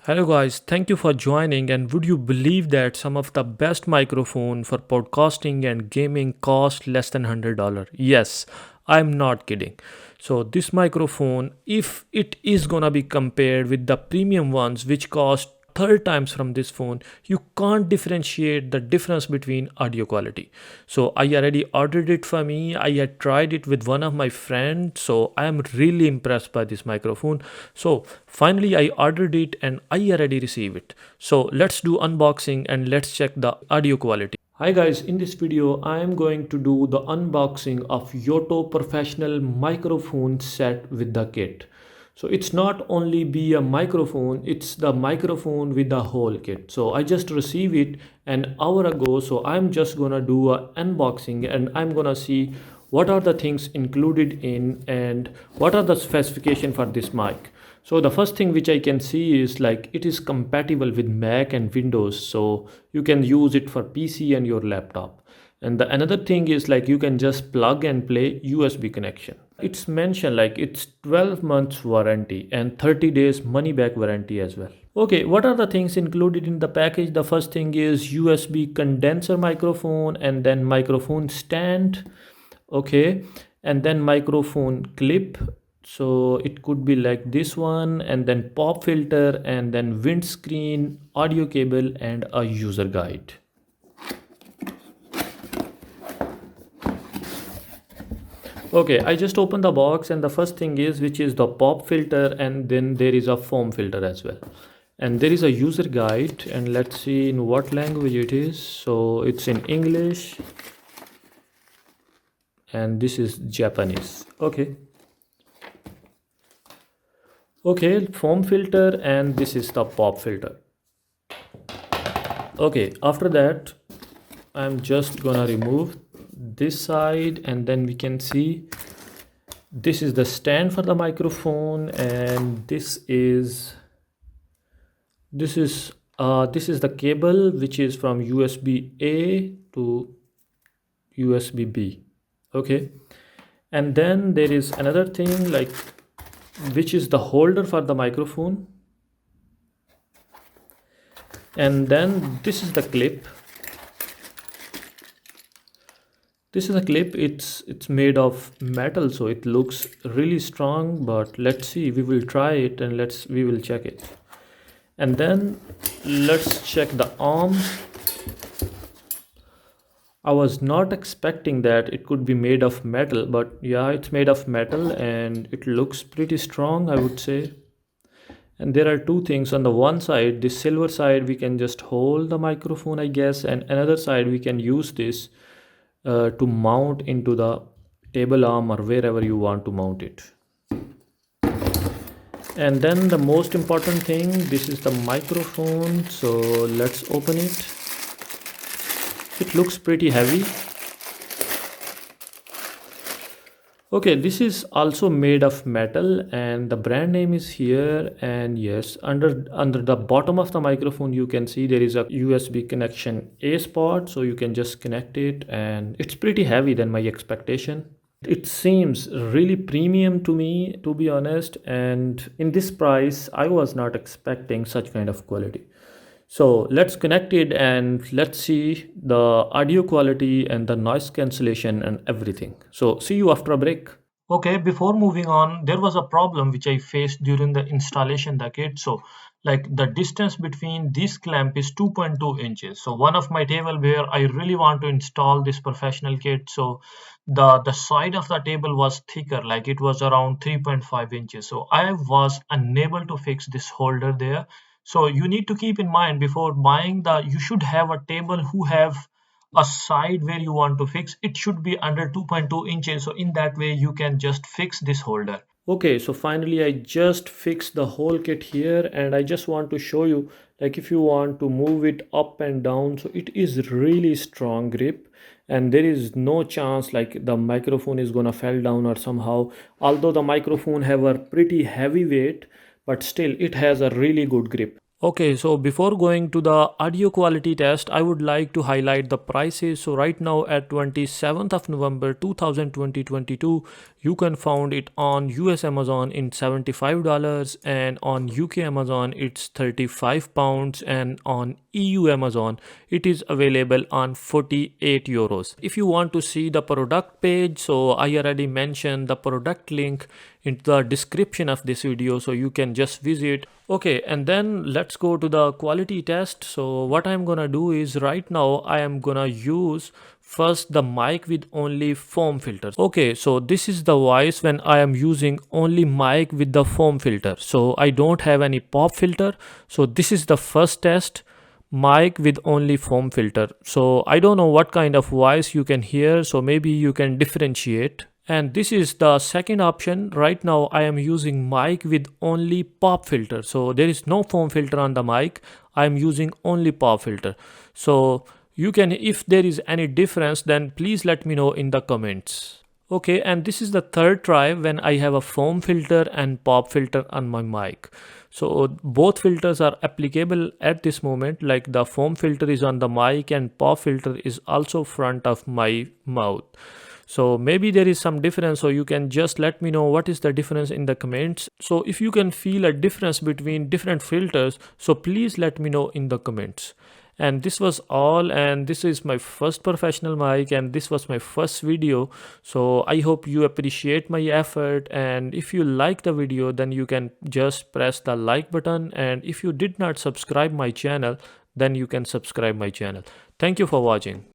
Hello guys, thank you for joining. And would you believe that some of the best microphone for podcasting and gaming cost less than $100? Yes, I'm not kidding. So this microphone, if it is gonna be compared with the premium ones which cost third times from this phone, you can't differentiate the difference between audio quality. So I already ordered it for me. I had tried it with one of my friends, so I am really impressed by this microphone. So finally I ordered it and I already received it. So let's do unboxing and let's check the audio quality. Hi guys, in this video I am going to do the unboxing of Yoto professional microphone set with the kit. So it's not only be a microphone, it's the microphone with the whole kit. So I just received it an hour ago, so I'm just gonna do a unboxing and I'm gonna see what are the things included in and what are the specification for this mic. So the first thing which I can see is like it is compatible with Mac and Windows, so you can use it for PC and your laptop. And the another thing is like you can just plug and play USB connection. It's mentioned like it's 12 months warranty and 30 days money back warranty as well. Okay, what are the things included in the package? The first thing is USB condenser microphone and then microphone stand. Okay, and then microphone clip, so it could be like this one, and then pop filter, and then windscreen, audio cable, and a user guide. Okay, I just opened the box and the first thing is which is the pop filter, and then there is a foam filter as well, and there is a user guide, and let's see in what language it is. So it's in English and this is Japanese. Okay, foam filter, and this is the pop filter. Okay, after that I'm just gonna remove this side, and then we can see this is the stand for the microphone, and this is the cable which is from USB A to USB B. Okay, and then there is another thing like which is the holder for the microphone, and then this is the clip. This is a clip. It's made of metal, so it looks really strong, but let's see, we will try it and we will check it. And then let's check the arm. I was not expecting that it could be made of metal, but yeah, it's made of metal and it looks pretty strong, I would say. And there are two things on the one side, the silver side, we can just hold the microphone, I guess, and another side we can use this to mount into the table arm or wherever you want to mount it. And then the most important thing, this is the microphone, so let's open it. It looks pretty heavy. Okay, this is also made of metal and the brand name is here, and yes, under the bottom of the microphone you can see there is a USB connection A spot, so you can just connect it, and it's pretty heavy than my expectation. It seems really premium to me, to be honest, and in this price I was not expecting such kind of quality. So let's connect it and let's see the audio quality and the noise cancellation and everything. So see you after a break. Okay, before moving on, there was a problem which I faced during the installation the kit. So like the distance between this clamp is 2.2 inches. So one of my table where I really want to install this professional kit, so the side of the table was thicker, like it was around 3.5 inches. So I was unable to fix this holder there. So you need to keep in mind before buying you should have a table who have a side where you want to fix. It should be under 2.2 inches, so in that way you can just fix this holder. Okay, so finally I just fixed the whole kit here, and I just want to show you like if you want to move it up and down, so it is really strong grip, and there is no chance like the microphone is gonna fall down or somehow, although the microphone have a pretty heavy weight, but still it has a really good grip. Okay, so before going to the audio quality test, I would like to highlight the prices. So right now at 27th of November 2022, You can find it on US Amazon in $75, and on UK Amazon it's 35 pounds, and on EU Amazon it is available on 48 euros. If you want to see the product page, so I already mentioned the product link in the description of this video, so you can just visit. Okay, and then let's go to the quality test. So what I'm gonna do is, right now I am gonna use first the mic with only foam filters. Okay, so this is the voice when I am using only mic with the foam filter, so I don't have any pop filter. So this is the first test, mic with only foam filter. So I don't know what kind of voice you can hear, so maybe you can differentiate. And this is the second option. Right now I am using mic with only pop filter, so there is no foam filter on the mic. I am using only pop filter. So you can, if there is any difference, then please let me know in the comments. Okay, and this is the third try when I have a foam filter and pop filter on my mic. So both filters are applicable at this moment, like the foam filter is on the mic and pop filter is also front of my mouth. So maybe there is some difference, so you can just let me know what is the difference in the comments. So if you can feel a difference between different filters, so please let me know in the comments. And this was all, and this is my first professional mic, and this was my first video. So I hope you appreciate my effort, and if you like the video, then you can just press the like button, and if you did not subscribe my channel, then you can subscribe my channel. Thank you for watching.